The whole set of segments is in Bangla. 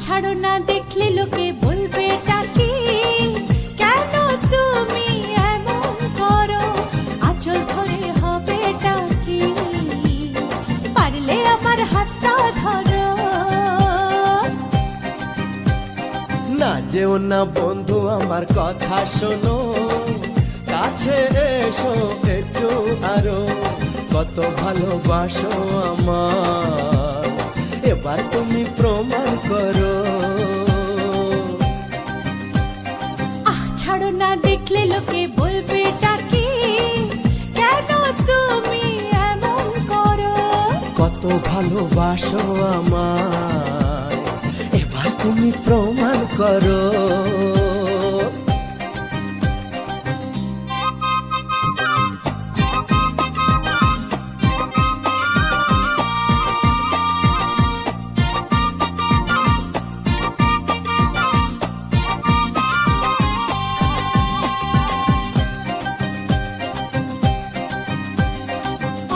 ছাড়ো না, দেখলে লোকে বলবে টাকি, কেন তুমি এমন করো, আঁচল ধরে হবে টাকি, পারলে আমার হাতটা ধরো। না যেও না বন্ধু, আমার কথা শোনো, কাছে এসো একটু আরো, কত ভালোবাসো আমার, এবার তুমি প্রমাণ করো। ছাড়ো না, দেখলে লোকে বলবে টাকি, কেন তুমি এমন করো, কত ভালোবাসো আমার, এবার তুমি প্রমাণ করো।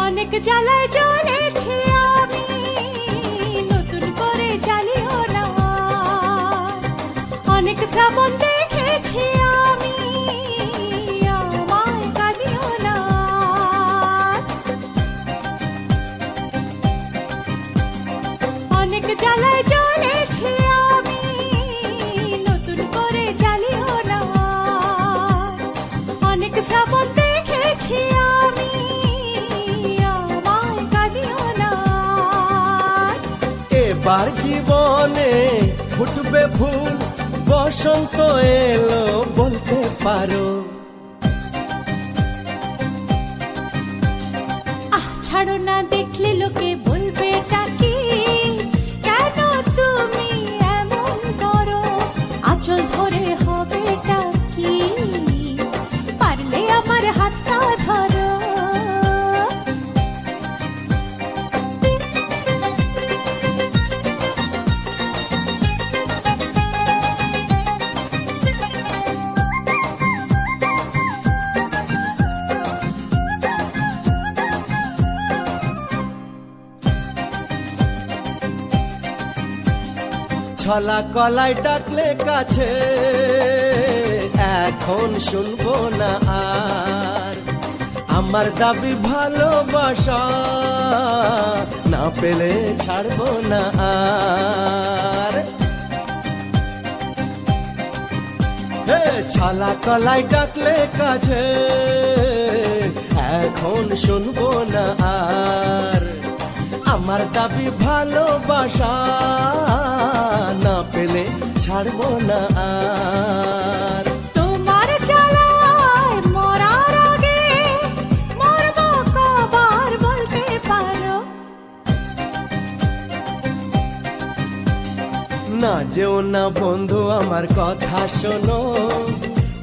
অনেক জ্বালায় জ্বলেছি আমি, নতুন করে জ্বালিও না, অনেক শ্রাবণ দেখেছি আমি, আমায় কাঁদিও না। অনেক জ্বালায় জ্বলেছি আমি, নতুন করে জ্বালিও না, অনেক শ্রাবণ দেখেছি আমি, এবার জীবনে ফুটবে ফুল, বসন্ত এলো বলতে পারো। ছাড়ো না, দেখলে লোকে বলবে টাকি, কেন তুমি এমন করো, আঁচল ধরে হবে টাকি, পারলে আমার হাতটা ধরো। ছলা কলাই ডাকলে কাছে, এখন শুনবো না আর, আমার দাবি ভালোবাসা, না পেলে ছাড়বো না আর। ছলা কলাই ডাকলে কাছে, এখন শুনবো না আর, আমার দাবি ভালোবাসা, না পেলে ছাড়বো না আর। তোমার জ্বালায় মরার আগে মরবো কবার বলতে পারো। না যেও না বন্ধু, আমার কথা শোনো,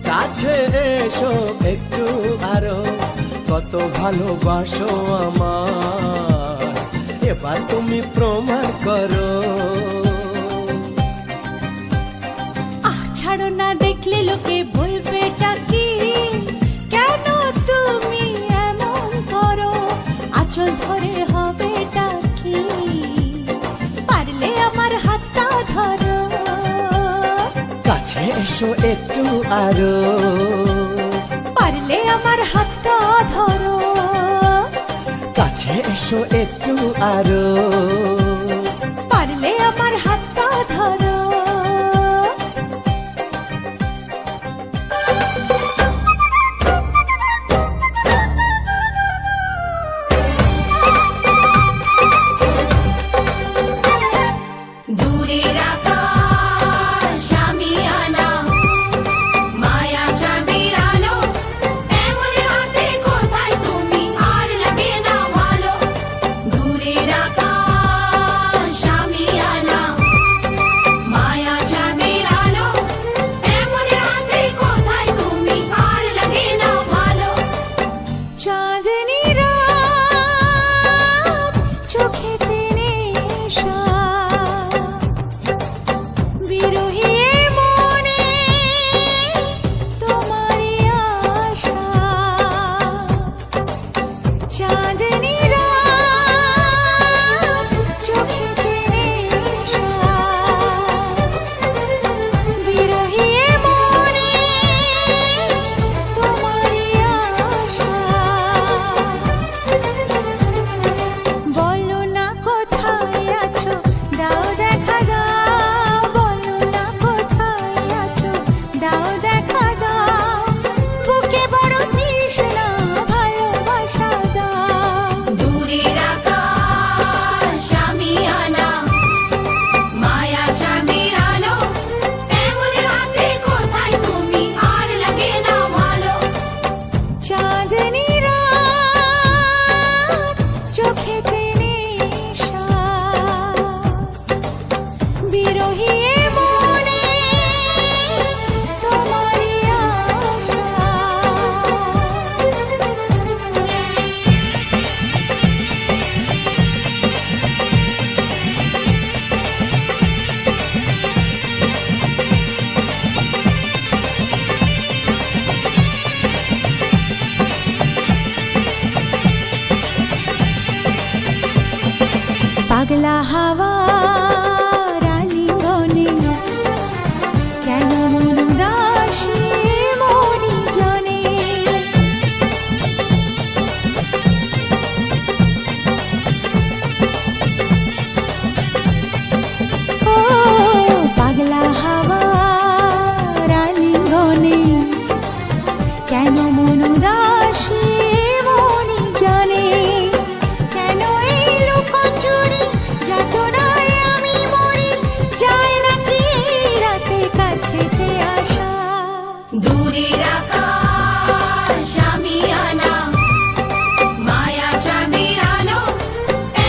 কাছে এসো একটু আরো, কত ভালোবাসো আমার, এবার তুমি প্রমাণ করো। ছাড়ো না, দেখলে লোকে বলবে টাকি, কেন তুমি এমন করো, আঁচল ধরে হবে টাকি, পারলে আমার হাতটা ধরো। কাছে এসো একটু আরো, পারলে আমার হাতটা ধরো। কাছে এসো একটু আরো, পারলে আমার হাতটা ধরো। দূরের আকাশ আমি আনা, মায়া চাঁদের আলো, এমন রাতে কোথায় তুমি, আর লাগে না ভালো। দূরের আকাশ বিরহী এ মনে তোমারই আশা। পাগলা হাওয়া রানীগণে কেন মন উদাসী মনি জনে। ও পাগলা হাওয়া রানীগণে কেন মন উদাসী মনি জনে। কেন এই লুকোচুরি যাতনায় আমি মরি, যায় নাকি এই রাতে কাছেতে আসা। দূরের আকাশ আমিয়ানা, মায়া চাঁদের আলো,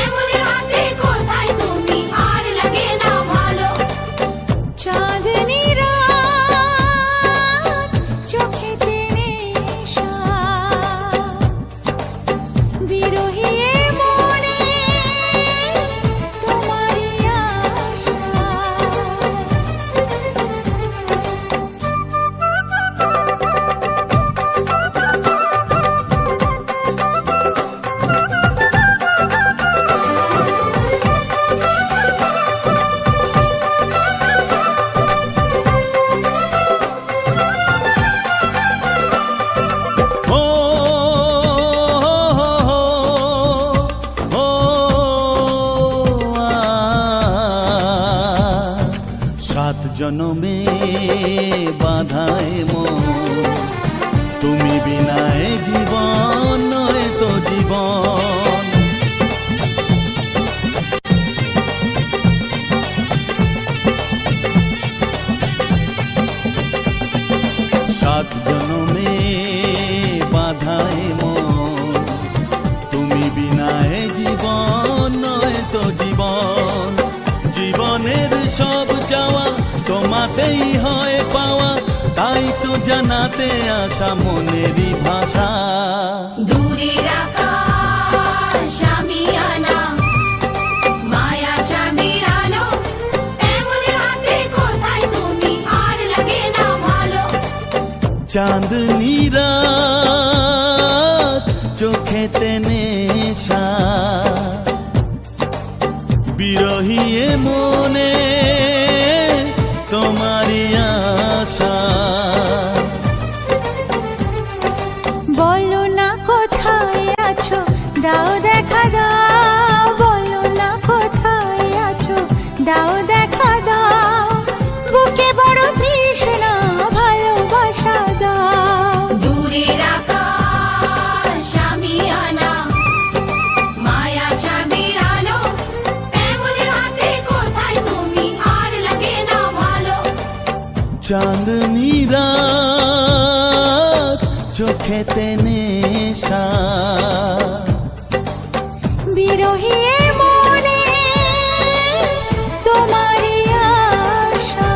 এমন রাতে কোথায় তুমি, আর লাগে না ভালো। চাঁদনি রাত চোখেতে নেশা, বিরহী এ মনে তোমারই আশা। ও ও সাত জনমে বাধায় মন, তুমি বিনায় জীবন নয় তো জীবন। সাত জনমে বাধায় মন, তুমি বিনায় জীবন নয় তো জীবন। জীবনের সব চাওয়া তোমাতেই হয় পাওয়া, তাই তো জানাতে আসা মনেরই ভাষা। দূরের আকাশ আমিয়ানা, মায়া চাঁদের আলো, এমন রাতে কোথায় তুমি, আর লাগে না ভালো। চাঁদনি রাত চোখেতে নেশা, বিরহী এ মনে তোমারই আশা। বলো না কোথায় আছো, দাও দেখা দাও। বলো না কোথায় আছো, দাও দেখা দাও। বুকে বড় তৃষ্ণা, ভালোবাসা দাও। দূরের আকাশ আমিয়ানা, মায়া চাঁদের আলো, এমন রাতে কোথায় তুমি, আর লাগে না ভালো। চাঁদনি রাত চোখেতে নেশা, বিরহী এ মনে তোমারই আশা।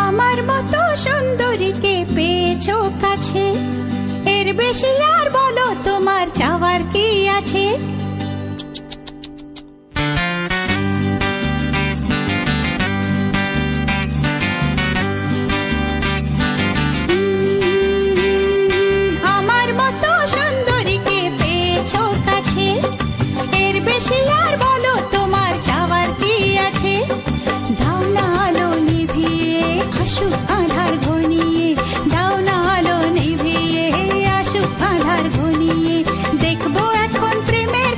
আমার মতো সুন্দরীকে পেয়েছো কাছে, এর বেশি আর বলো তোমার চাওয়ার কি আছে। আমার মতো সুন্দরীকে পেয়েছো কাছে, এর বেশি আর বলো তোমার চাওয়ার কি আছে। দাও না আলো নিভিয়ে, আসুক আধার ঘনিয়ে। দাও না আলো নিভিয়ে, আসুক আধার ঘনিয়ে। দেখবো এখন প্রেমের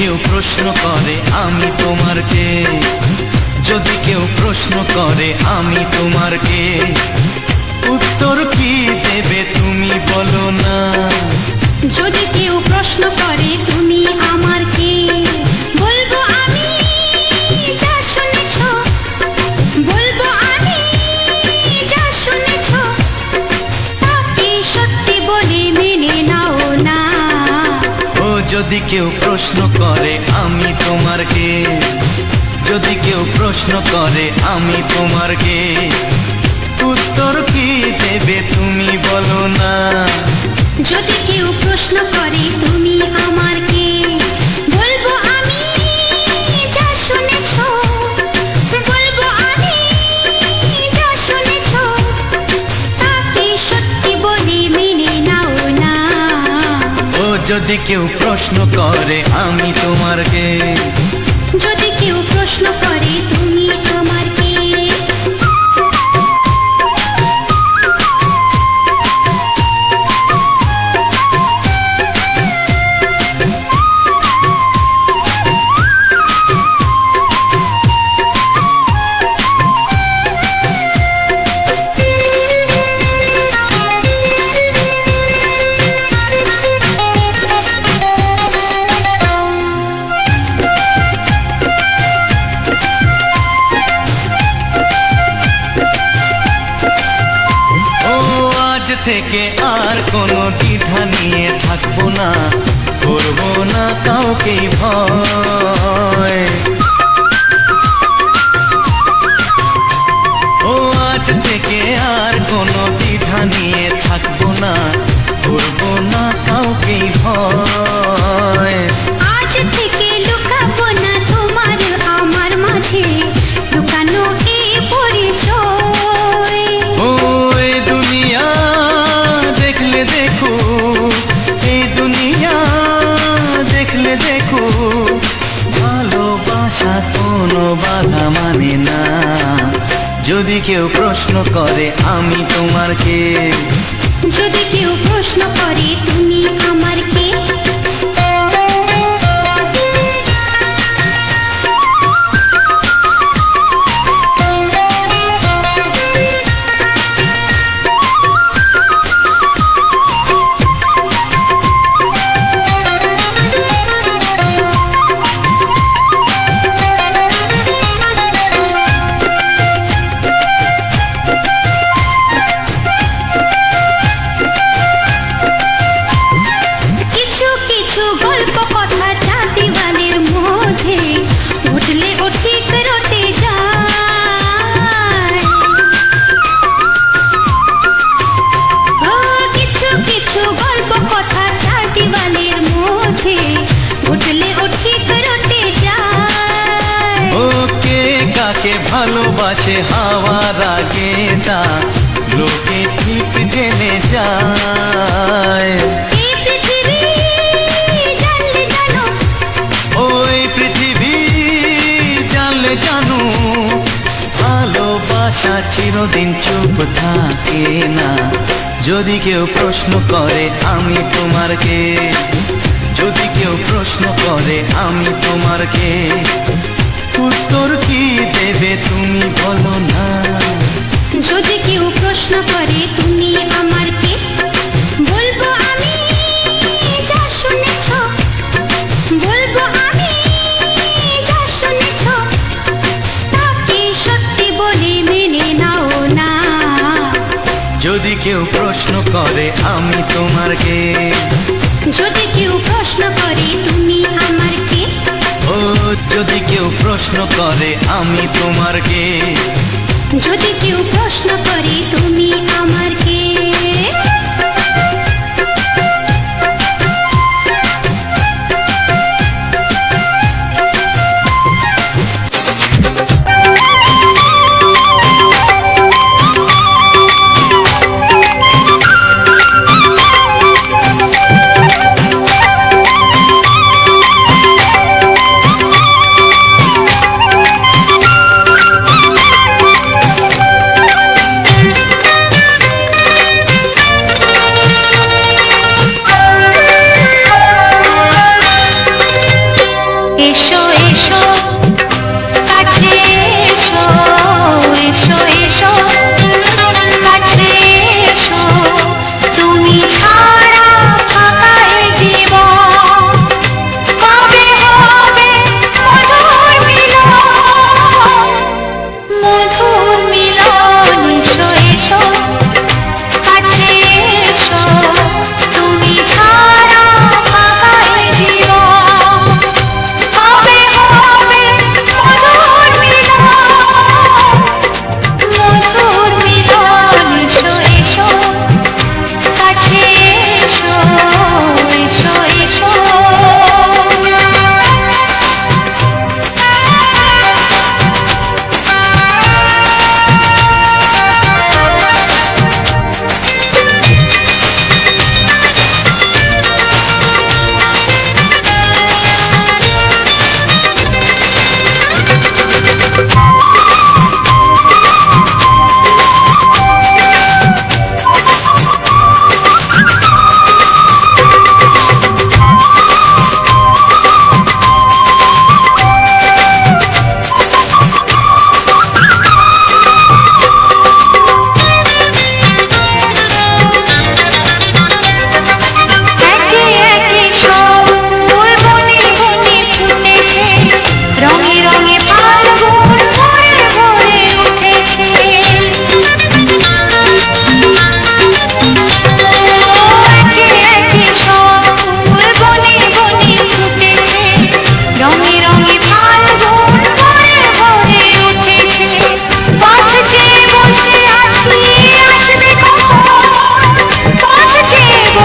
কেউ প্রশ্ন করে আমি তোমার কে, যদি কেউ প্রশ্ন করে আমি তোমার কে, উত্তর কি দেবে তুমি বলো না। যদি কেউ প্রশ্ন করে তুমি আমার কে, বলবো আমি যা শুনেছ, বলবো আমি যা শুনেছ, তাকে সত্যি বলে মেনে নাও না। ও যদি কেউ প্রশ্ন করে আমি তোমার কে, যদি কেউ প্রশ্ন করে আমি তোমার কে, উত্তর কি দেবে তুমি বলো না। যদি কেউ প্রশ্ন করে তুমি আমার কে, বলবো আমি যা শুনেছ, বলবো আমি যা শুনেছ, তাকে সত্যি বলে মেনে নাও না। ও যদি কেউ প্রশ্ন করে আমি তোমার কে, যদি কেউ প্রশ্ন করে তুমি আমার কে। থেকে আর কোনো দ্বিধা নিয়ে থাকবো না, করবো না কাউকেই ভয়। ও আজ থেকে আর কোনো দ্বিধা নিয়ে থাকবো না, করবো না কাউকেই ভয়। আজ থেকে লুকাবো না তোমার আমার মাঝে লুকানো এই পরিচয়। ও এই দুনিয়া দেখলে দেখো, এই দুনিয়া দেখলে দেখো, ভালোবাসা কোনো বাধা মানে না। যদি কেউ প্রশ্ন করে আমি তোমার কে, যদি কেউ প্রশ্ন করে তুমি আমার কে। ভালোবাসে হাওয়ার আগে তা লোকে ঠিক জেনে যায়। ওই পৃথিবী জানলে জানো, ভালোবাসা চিরদিন চুপ থাকে না। যদি কেউ প্রশ্ন করে আমি তোমার কে, যদি কেউ প্রশ্ন করে আমি তোমার কে, উত্তর কি দেবে তুমি বলো না। যদি কেউ প্রশ্ন করে তুমি আমার কে, বলবো আমি যা শুনেছ, বলবো আমি যা শুনেছ, তাকে সত্যি বলে মেনে নাও না। যদি কেউ প্রশ্ন করে আমি তোমার কে, যদি কেউ প্রশ্ন করে তুমি আমার কে, ও যদি কেউ প্রশ্ন করে আমি তোমার কে, যদি কেউ প্রশ্ন করে তুমি আমার কে।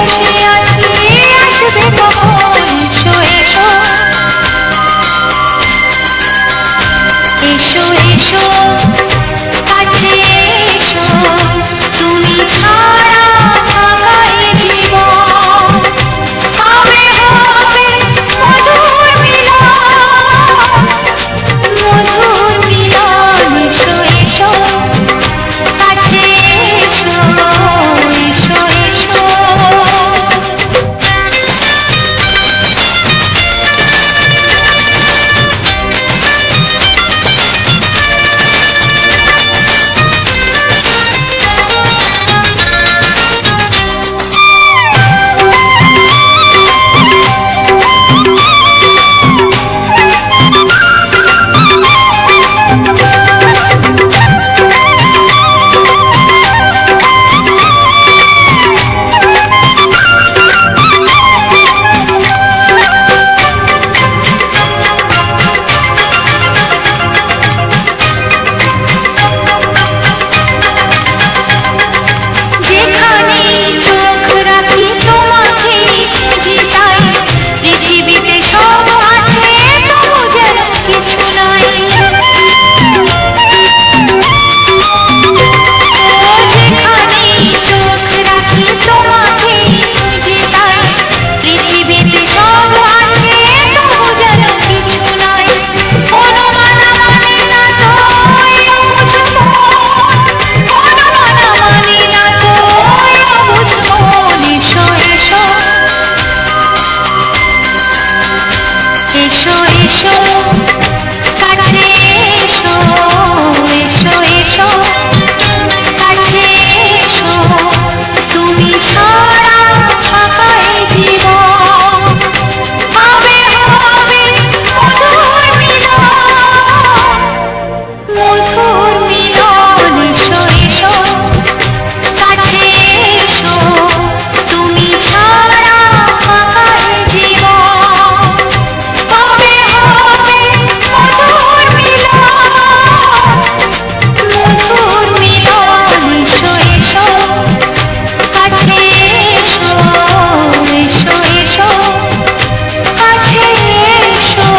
বসে আছি আসবে কখন এসো এসো এসো এসো কাছে এসো তুমি ছাড়া থাকাই জীবন হবে হবে মধুর মিলন এসো এসো কাছে এসো এসো এসো যেখানে চোখ রাখি তোমাকে জিতাই পৃথিবীতে সব আছে তবু যেন কিছু নাই যেখানে চোখ রাখি তোমাকে জিতাই পৃথিবীতে সব আছে তবু যেন কিছু নাই কোনো মানা মানে না তো বুঝবো কোনো মানা মানে না তো বুঝবো এসো এসো এসো এসো কাছে এসো এসো এসো কাছে এসো তুমি ছাড়া থাকাই জীবন হবে হবে মধুর মিলন এসো এসো কাছে এসো তুমি ছাড়া থাকাই জীবন হবে হবে মধুর মিলন এসো এসো কাছে এসো এসো এসো কাছে এসো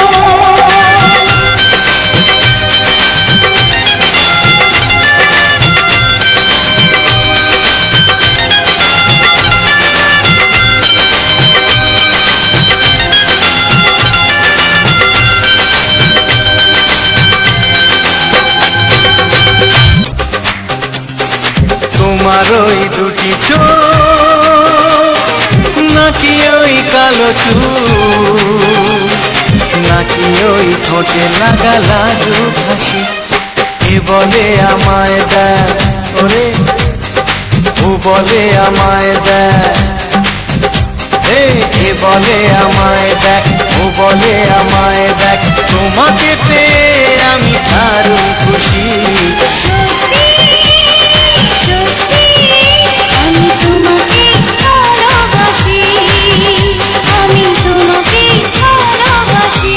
তোমার ওই দুটি চোখ নাকি ওই কালো চুল নাকি ওই ঠোঁটে লাগা লাজু হাসি এ বলে আমায় দেয় ওরে ও বলে আমায় দেয় এ বলে আমায় দেখ ও বলে আমায় দেখ তোমাকে পেয়ে আমি দারুণ খুশি সত্যি সত্যি আমি তোমাকে ভালোবাসি আমি তোমাকে ভালোবাসি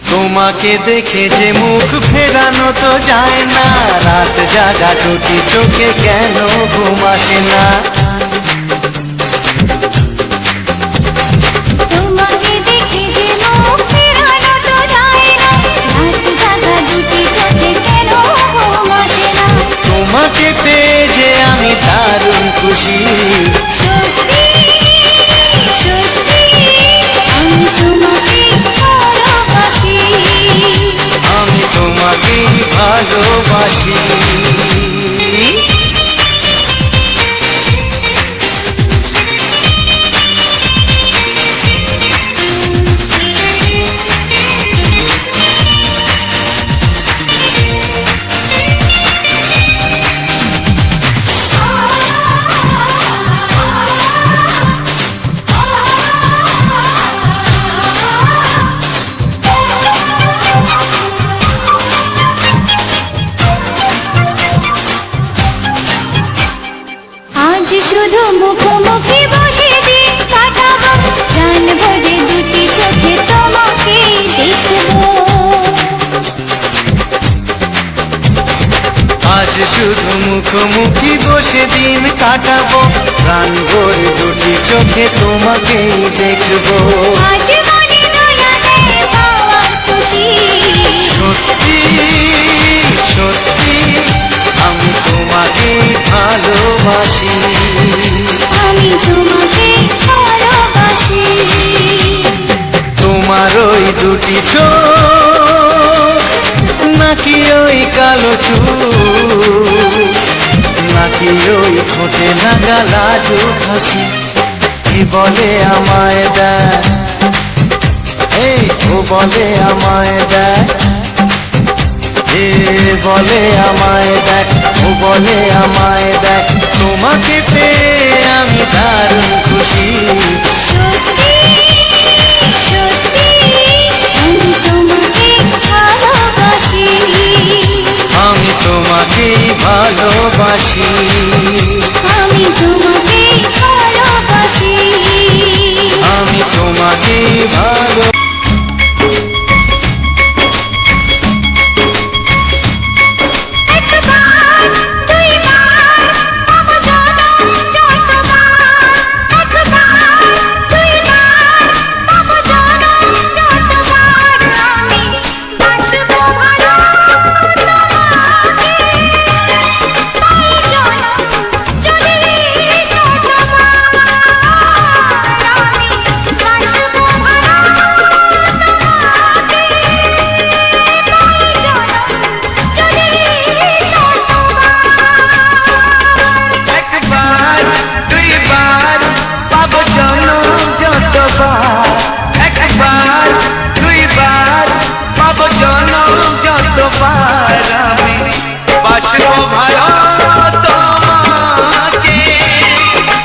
তোমাকে দেখে যে মুখ ফেরানো তো যায় না রাত জাগা দুটি চোখে কেন ঘুম আসে না তোমাকে দেখে যে মুখ ফেরানো তো যায় না রাত জাগা দুটি চোখে কেন ঘুম আসে না তোমাকে পেয়ে যে আমি দারুণ খুশি সত্যি সত্যি আমি তোমাকে ভালোবাসি আমি তোমাকেই ভালোবাসি শুধু মুখোমুখি বসে দিন কাটাবো, প্রাণ ভরে দুটি চোখে তোমাকে দেখবো। আজ শুধু মুখোমুখি বসে দিন কাটাবো, প্রাণ ভরে দুটি চোখে তোমাকেই দেখবো। আজ মনে দোলাতে পাওয়ার খুশি, সত্যি সত্যি আমি তোমাকে ভালোবাসি, আমি তোমাকে ভালোবাসি। তোমার ওই দুটি চোখ, নাকি ওই কালো চুল, নাকি ওই ঠোঁটে লাগা লাজুক হাসি, কি বলে আমায় দেখ, এই ও বলে আমায় দেখ, এ বলে আমায় দেখ, ও বলে আমায় দেখ, তোমাকে পেয়ে আমি দারুণ খুশি। সত্যি সত্যি আমি তোমাকে ভালোবাসি, আমি তোমাকেই ভালোবাসি, আমি তোমাকে ভালোবাসি। আমি তোমাকেই ভালো। একবার দুইবার পাবো জনম যতবার, একবার দুইবার পাবো জনম যতবার, আমি বাসবো ভালো তোমাকে, তাই জনম যদি শতবার, আমি বাসবো ভালো তোমাকে, তাই জনম যদি শতবার। একবার দুইবার পাবো জনম যতবার, একবার দুইবার পাবো জনম যতবার, আমি বাসবো ভালো তোমাকে,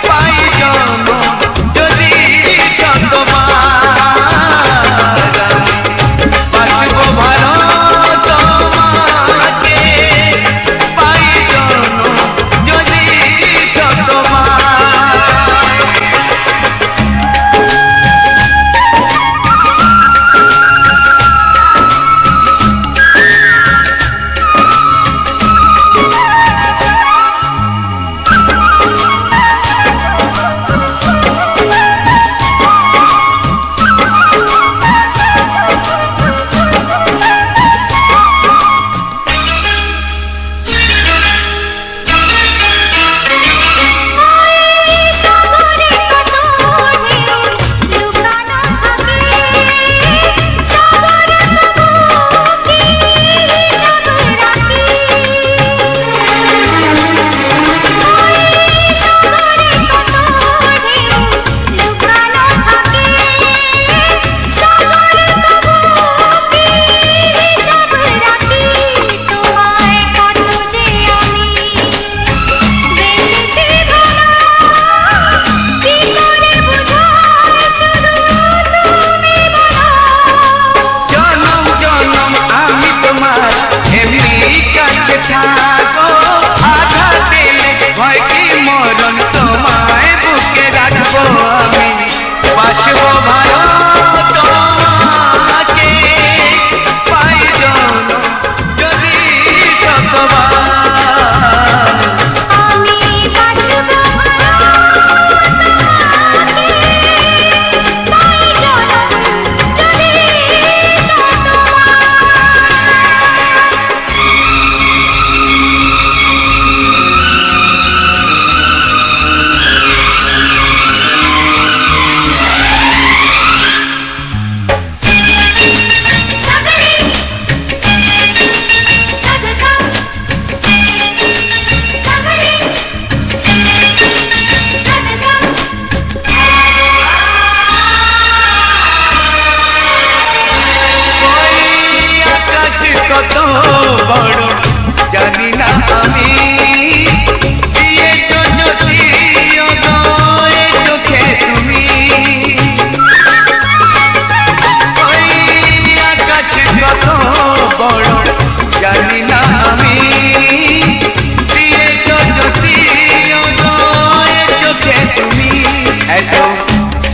পাই জনম যদি যতবার, আমি বাসবো ভালো তোমাকে, পাই জনম যদি যতবার। সাগরে কত ঢেউ লুকানো থাকে, সাগর তবু কি হিসাব রাখে, সাগরে কত ঢেউ লুকানো থাকে, সাগর তবু কি হিসাব রাখে, তোমায় কত যে আমি বেশি ভালো, কি করে বুঝাই শুধু তুমি বলো। জনম জনম আমি তোমার এমনি কাছে থাকো, আঘাত দিলে ভয় কি মরণ তোমায় বুকে রাখবো, আমি বাসবো ভালো তোমাকে, পাই জনম যদি শতবার, আমি বাসবো ভালো তোমাকে, তাই জনম যদি শতবার।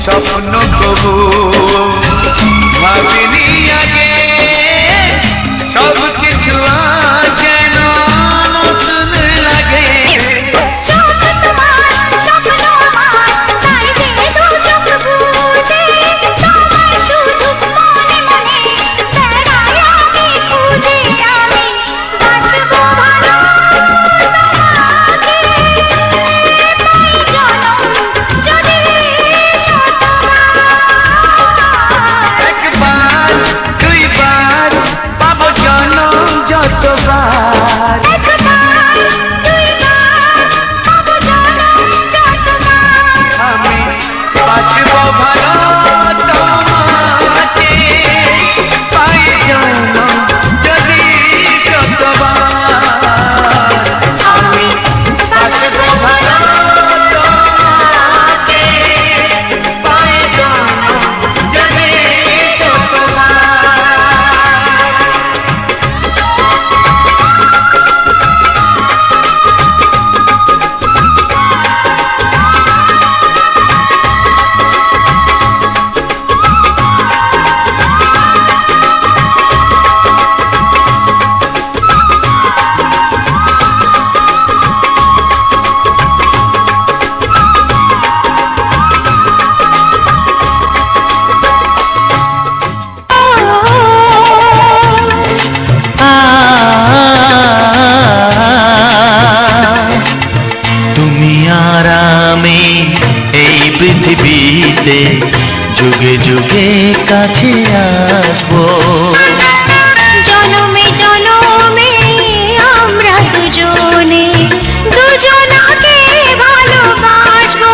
স্বপ্ন কবু ভাবিনি আগে সব কিছু যেন নতুন লাগে যত তোমার স্বপ্ন আমার তাই যে দু চোখ বুঝে তোমায় শুধু মনে মনে বেড়াই আমি খুঁজে আমি বাসবো ভালো তোমাকে তাই জনম যদি শতবার একবার দুইবার পাবো জনম যতবার একবার দুইবার পাবো জনম যতবার আমি বাসবো ভালো তোমাকে পাই জনম যদি যতবার আমি বাসবো ভালো তোমাকে পাই জনম যদি যতবার তুমি আর আমি এই পৃথিবীতে যুগে যুগে কাছে আসবো জনমে জনমে আমরা দুজনে দুজনাকে ভালোবাসবো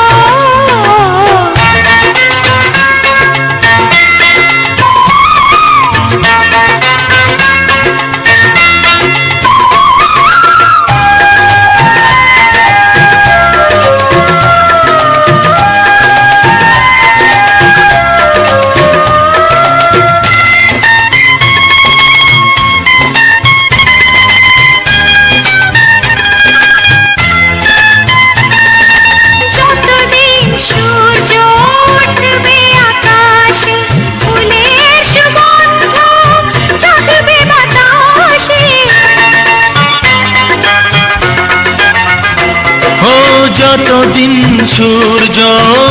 যতদিন সূর্য উঠবে আকাশে ফুলের সুগন্ধ জাগবে বাতাসে ও যতদিন সূর্য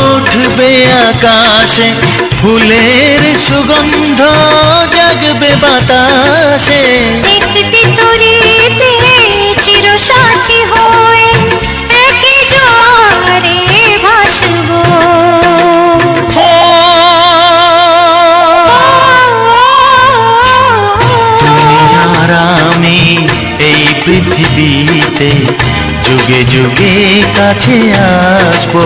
উঠবে আকাশে ফুলের সুগন্ধ জাগবে বাতাসে একটি তরিতে চিরসাথী হয়ে একই জোয়ারে ভাসবো ও তুমি আর আমি এই পৃথিবীতে যুগে যুগে কাছে আসবো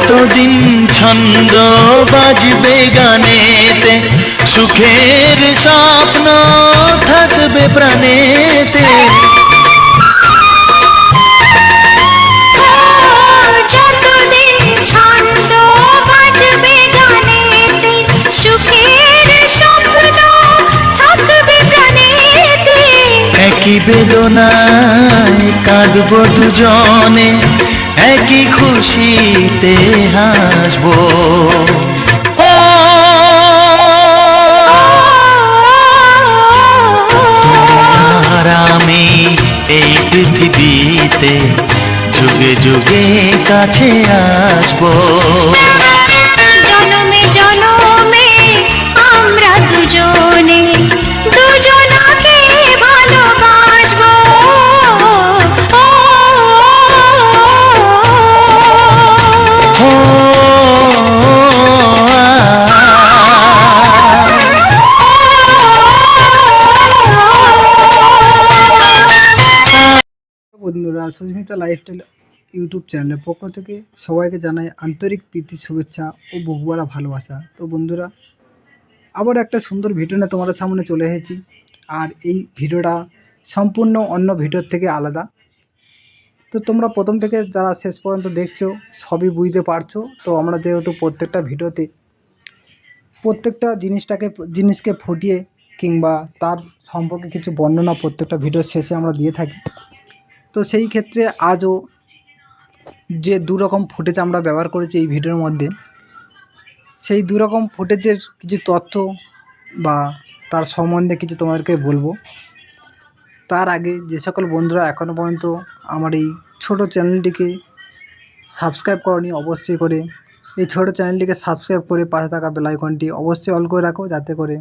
যতদিন ছন্দ বাজবে গানেতে সুখের স্বপ্ন থাকবে প্রাণেতে যতদিন ছন্দ বাজবে গানেতে সুখের স্বপ্ন থাকবে প্রাণেতে একই বেদনায় কাঁদবো দুজনে একই খুশিতে হাসবো ও আর আমি এই পৃথিবীতে যুগে যুগে কাছে আসবো জনমে জনমে আমরা দুজনে দুজনাকে ভালোবাসবো বন্ধুরা সুস্মিতা লাইফস্টাইল ইউটিউব চ্যানেলের পক্ষ থেকে সবাইকে জানাই আন্তরিক প্রীতি শুভেচ্ছা ও বুকভরা ভালোবাসা। তো বন্ধুরা, আবার একটা সুন্দর ভিডিও নিয়ে তোমাদের সামনে চলে এসেছি। আর এই ভিডিওটা সম্পূর্ণ অন্য ভিডিওর থেকে আলাদা। তো তোমরা প্রথম থেকে যারা শেষ পর্যন্ত দেখছো সবই বুঝতে পারছো। তো আমরা যেহেতু প্রত্যেকটা ভিডিওতে প্রত্যেকটা জিনিসকে ফুটিয়ে কিংবা তার সম্পর্কে কিছু বর্ণনা প্রত্যেকটা ভিডিওর শেষে আমরা দিয়ে থাকি। তো সেই ক্ষেত্রে আজও যে দুরকম ফুটেজ আমরা ব্যবহার করেছি এই ভিডিওর মধ্যে, সেই দুরকম ফুটেজের কিছু তথ্য বা তার সম্বন্ধে কিছু তোমাদেরকে বলবো। তার আগে যে সকল বন্ধুরা এখনও পর্যন্ত আমার এই ছোট চ্যানেলটিকে সাবস্ক্রাইব করনি, অবশ্যই করে এই ছোট চ্যানেলটিকে সাবস্ক্রাইব করে পাশে থাকা বেল আইকনটি অবশ্যই অল করে রাখো, যাতে করে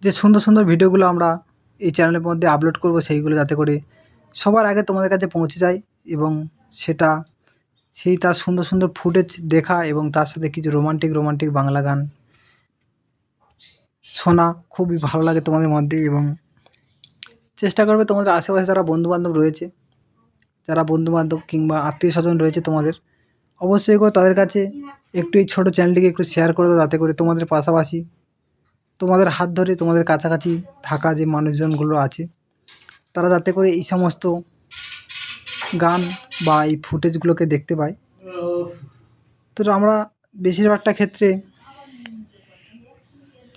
যে সুন্দর সুন্দর ভিডিওগুলো আমরা এই চ্যানেলের মধ্যে আপলোড করব সেইগুলো যাতে করে সবার আগে তোমাদের কাছে পৌঁছে যায় এবং তার সুন্দর সুন্দর ফুটেজ দেখা এবং তার সাথে কিছু রোমান্টিক বাংলা গান শোনা খুবই ভালো লাগে তোমাদের মধ্যে। এবং চেষ্টা করবে তোমাদের আশেপাশে যারা বন্ধুবান্ধব রয়েছে, যারা বন্ধুবান্ধব কিংবা আত্মীয় স্বজন রয়েছে তোমাদের, অবশ্যই করে তাদের কাছে একটু এই ছোটো চ্যানেলটিকে একটু শেয়ার করে দাও, যাতে করে তোমাদের পাশাপাশি তোমাদের হাত ধরে তোমাদের কাছাকাছি থাকা যে মানুষজনগুলো আছে তারা যাতে করে এই সমস্ত গান বা এই ফুটেজগুলোকে দেখতে পায়। তো আমরা বেশিরভাগটা ক্ষেত্রে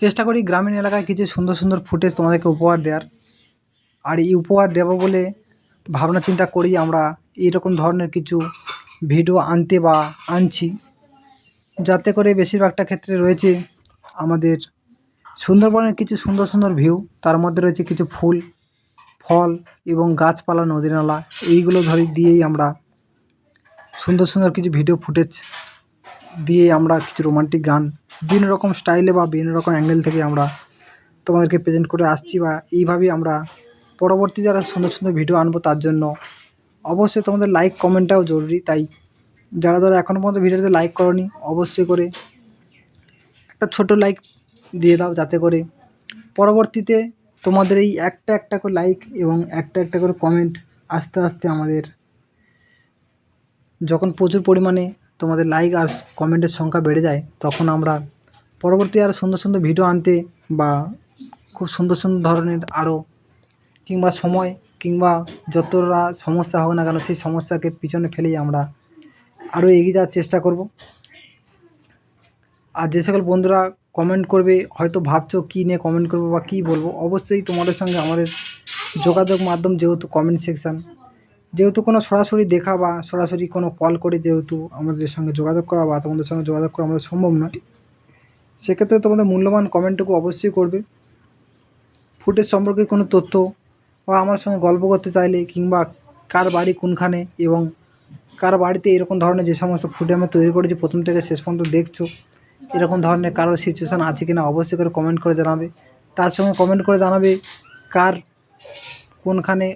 চেষ্টা করি গ্রামীণ এলাকায় কিছু সুন্দর সুন্দর ফুটেজ তোমাদেরকে উপহার দেওয়ার। আর এই উপহার দেবো বলে ভাবনা চিন্তা করি আমরা এইরকম ধরনের কিছু ভিডিও আনছি, যাতে করে বেশিরভাগটা ক্ষেত্রে রয়েছে আমাদের সুন্দরবনের কিছু সুন্দর সুন্দর ভিউ, তার মধ্যে রয়েছে কিছু ফুল ফল এবং গাছপালা, নদী নালা, এইগুলো দিয়েই আমরা সুন্দর সুন্দর কিছু ভিডিও ফুটেজ দিয়ে আমরা কিছু রোমান্টিক গান বিভিন্ন রকম স্টাইলে বা বিভিন্ন রকম অ্যাঙ্গেল থেকে আমরা তোমাদেরকে প্রেজেন্ট করে আসছি। বা এইভাবেই আমরা পরবর্তী যারা সুন্দর সুন্দর ভিডিও আনবো তার জন্য অবশ্যই তোমাদের লাইক কমেন্টটাও জরুরি। তাই যারা এখনও পর্যন্ত ভিডিওতে লাইক করনি, অবশ্যই করে একটা ছোট লাইক দিয়ে দাও, যাতে করে পরবর্তীতে তোমাদের এই একটা করে লাইক এবং একটা করে কমেন্ট আস্তে আস্তে আমাদের যখন প্রচুর পরিমাণে তোমাদের লাইক আর কমেন্টের সংখ্যা বেড়ে যায়, তখন আমরা পরবর্তী আরও সুন্দর সুন্দর ভিডিও আনতে বা খুব সুন্দর সুন্দর ধরনের আরও কিংবা সময় কিংবা যতটা সমস্যা হোক না কেন সেই সমস্যাকে পিছনে ফেলেই আমরা আরও এগিয়ে যাওয়ার চেষ্টা করব। আর যে সকল বন্ধুরা কমেন্ট করবে, হয়তো ভাবছো কী নিয়ে কমেন্ট করবো বা কী বলবো, অবশ্যই তোমাদের সঙ্গে আমাদের যোগাযোগ মাধ্যম যেহেতু কমেন্ট সেকশান, যেহেতু কোনো সরাসরি দেখা বা সরাসরি কোনো কল করে যেহেতু আমাদের সঙ্গে যোগাযোগ করা বা তোমাদের সঙ্গে যোগাযোগ করা আমাদের সম্ভব নয়, সেক্ষেত্রে তোমাদের মূল্যবান কমেন্টটুকু অবশ্যই করবে। ফুটেজ সম্পর্কে কোনো তথ্য বা আমার সঙ্গে গল্প করতে চাইলে কিংবা কার বাড়ি কোনখানে এবং কার বাড়িতে এরকম ধরনের যে সমস্ত ফুটেজ আমি তৈরি করেছি প্রথম থেকে শেষ পর্যন্ত দেখছো, এরকম ধরনের কারোর সিচুয়েশান আছে কিনা অবশ্যই করে কমেন্ট করে জানাবে। তার সঙ্গে কমেন্ট করে জানাবে কার কোনখানে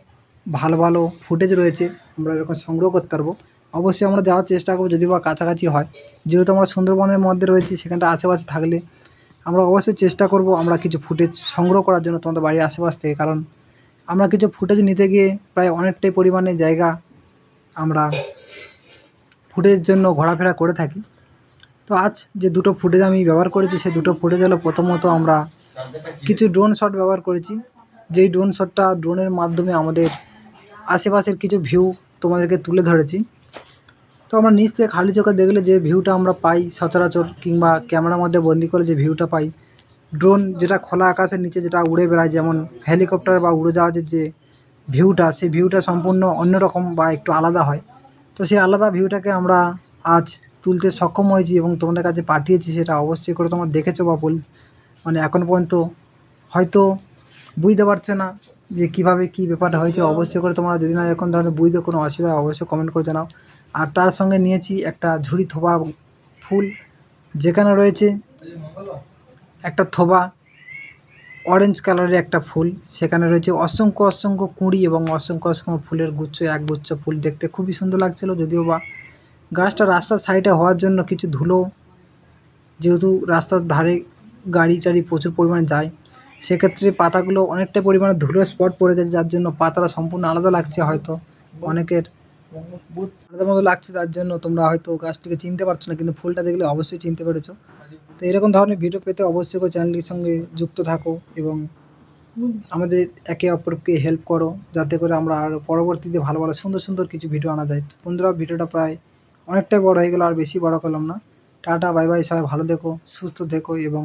ভালো ভালো ফুটেজ রয়েছে আমরা এরকম সংগ্রহ করতে পারবো। অবশ্যই আমরা যাওয়ার চেষ্টা করবো, যদি বা কাছাকাছি হয়, যেহেতু আমরা সুন্দরবনের মধ্যে রয়েছি, সেখানটা আশেপাশে থাকলে আমরা অবশ্যই চেষ্টা করব আমরা কিছু ফুটেজ সংগ্রহ করার জন্য তোমাদের বাড়ির আশেপাশ থেকে। কারণ আমরা কিছু ফুটেজ নিতে গিয়ে প্রায় অনেকটাই পরিমাণে জায়গা আমরা ফুটেজের জন্য ঘোরাফেরা করে থাকি। তো আজ যে দুটো ফুটেজ আমি ব্যবহার করেছি, সেই দুটো ফুটেজ হলো, প্রথমত আমরা কিছু ড্রোন শট ব্যবহার করেছি, যেই ড্রোনের মাধ্যমে আমাদের আশেপাশের কিছু ভিউ তোমাদেরকে তুলে ধরেছি। তো আমরা নিচ থেকে খালি চোখে দেখলে যে ভিউটা আমরা পাই সচরাচর কিংবা ক্যামেরার মধ্যে বন্দি করে যে ভিউটা পাই, ড্রোন যেটা খোলা আকাশের নিচে যেটা উড়ে বেড়ায়, যেমন হেলিকপ্টার বা উড়োজাহাজের যে ভিউটা, সেই ভিউটা সম্পূর্ণ অন্যরকম বা একটু আলাদা হয়। তো সেই আলাদা ভিউটাকে আমরা আজ তুলতে সক্ষম হয়েছি এবং তোমাদের কাছে পাঠিয়েছি। সেটা অবশ্যই করে তোমরা দেখেছো বা মানে এখনও পর্যন্ত হয়তো বুঝতে পারছে না যে কীভাবে কী ব্যাপারটা হয়েছে। অবশ্যই করে তোমরা যদি না এরকম ধরনের বুঝতে কোনো অসুবিধা অবশ্যই কমেন্ট করে জানাও। আর তার সঙ্গে নিয়েছি একটা ঝুড়ি থোবা ফুল, যেখানে রয়েছে একটা থোবা অরেঞ্জ কালারের একটা ফুল, সেখানে রয়েছে অসংখ্য কুঁড়ি এবং অসংখ্য ফুলের গুচ্ছ, একগুচ্ছ ফুল দেখতে খুবই সুন্দর লাগছিল। যদিও বা গাছটা রাস্তার সাইডে হওয়ার জন্য কিছু ধুলো, যেহেতু রাস্তার ধারে গাড়ি টাড়ি প্রচুর পরিমাণে যায়, সেক্ষেত্রে পাতাগুলো অনেকটা পরিমাণে ধুলো স্পট পড়ে গেছে, যার জন্য পাতাটা সম্পূর্ণ আলাদা লাগছে। হয়তো অনেকের আলাদা মতো লাগছে, তার জন্য তোমরা হয়তো গাছটিকে চিনতে পারছো না, কিন্তু ফুলটা দেখলে অবশ্যই চিনতে পেরেছো। তো এরকম ধরনের ভিডিও পেতে অবশ্যই করে চ্যানেলটির সঙ্গে যুক্ত থাকো এবং আমাদের একে অপরকে হেল্প করো, যাতে করে আমরা আরও পরবর্তীতে ভালো ভালো সুন্দর সুন্দর কিছু ভিডিও আনা যায়। তো বন্ধুরা, ভিডিওটা প্রায় অনেকটাই বড় হয়ে গেলো, আর বেশি বড় করলাম না। টাটা, বাই বাই, সবাই ভালো দেখো, সুস্থ দেখো এবং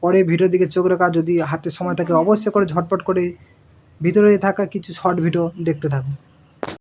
পরে ভিডিওর দিকে চোখ রাখা, যদি হাতে সময় থাকে অবশ্যই করে ঝটপট করে ভিতরে থাকা কিছু শর্ট ভিডিও দেখতে থাকো।